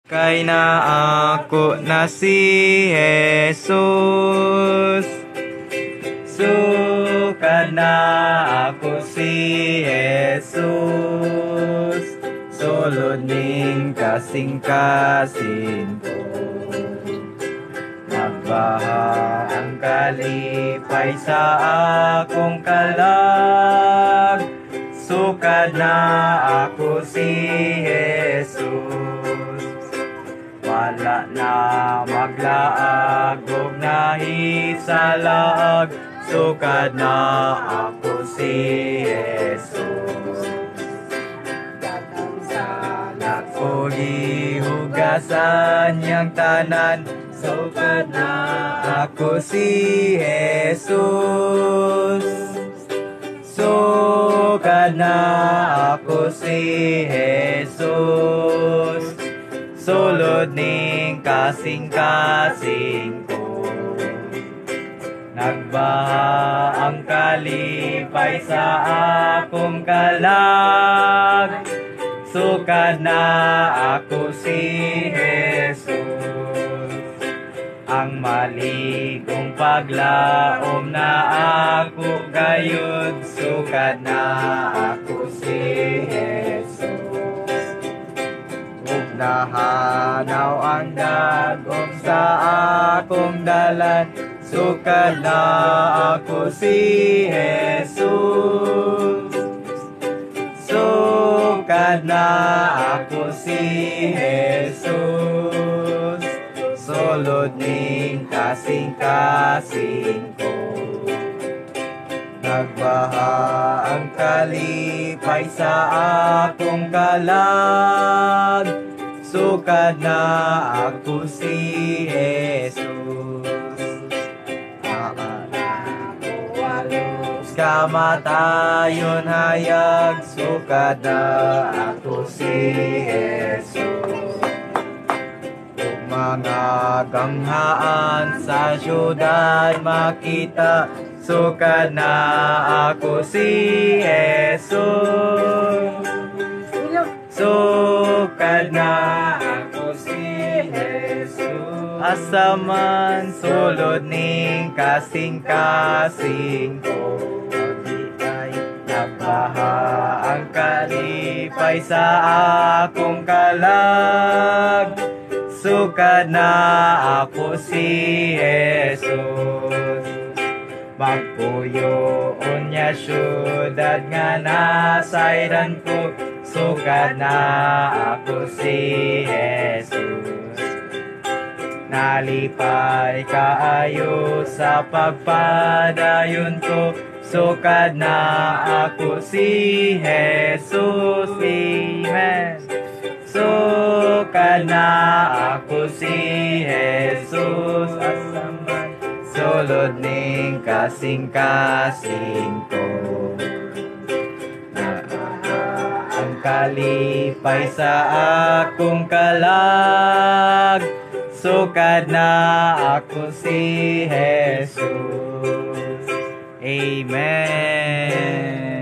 Kay na ako na si Jesus. Sukad na ako si Jesus. Sulod ning kasing-kasing ko. Nagbaha ang kalipay sa akong kalag. Sukad na ako si Jesus. Wala na maglaag ug nahisalaag. Sukad na ako si Jesus. Daghang sala ko gihugasan niyang tanan. Sukad na ako si Jesus. Sukad na ako si Jesus. Sulod ning kasing-kasing ko. Nagbaha ang kalipay sa akong kalag. Sukad na ako si Jesus. Ang maligong paglaom na ako gayud. Sukad na ako si Jesus. Ug nahanaw ang dagom sa akong dalan. Sukad na ako si Jesus. Sukad na ako si Jesus. Sulod ning kasing-kasing ko. Nagbaha ang kalipay sa akong kalag. Sukad na ako si Jesus. Kamatayon hayag. Sukad na ako si Jesus. Ug mga ganghaan sa syudad makita. Sukad na ako si Jesus. Sukad na ako si Jesus. Asa man sulod ning kasing-kasing ko. Nagbaha ang kalipay sa akong kalag. Sukad na ako si Jesus. Magpuyoon niya syudad nga nasayran ko. Sukad na ako si Jesus. Nalipay kaayo sa pagpadayon ko. Sukad na ako si Jesus. Amen. Sukad na ako si Jesus. Asaman sulod ning kasing-kasing ko. Ang kalipay sa akong kalag. Sukad na ako si Jesus. Amen.